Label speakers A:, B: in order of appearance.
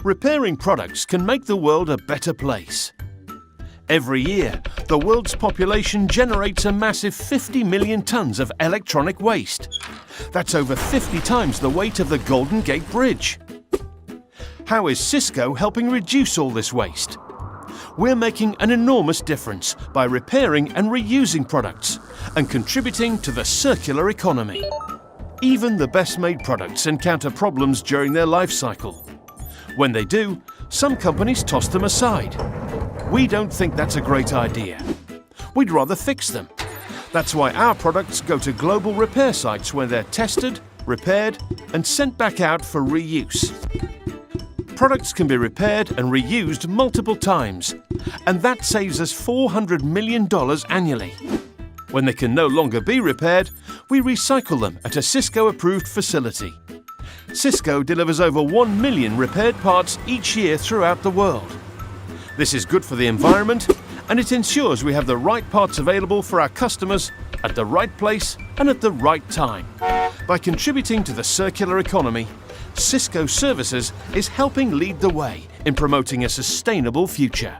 A: Repairing products can make the world a better place. Every year, the world's population generates a massive 50 million tons of electronic waste. That's over 50 times the weight of the Golden Gate Bridge. How is Cisco helping reduce all this waste? We're making an enormous difference by repairing and reusing products and contributing to the circular economy. Even the best-made products encounter problems during their life cycle. When they do, some companies toss them aside. We don't think that's a great idea. We'd rather fix them. That's why our products go to global repair sites where they're tested, repaired, and sent back out for reuse. Products can be repaired and reused multiple times, and that saves us $400 million annually. When they can no longer be repaired, we recycle them at a Cisco-approved facility. Cisco delivers over 1 million repaired parts each year throughout the world. This is good for the environment, and it ensures we have the right parts available for our customers at the right place and at the right time. By contributing to the circular economy, Cisco Services is helping lead the way in promoting a sustainable future.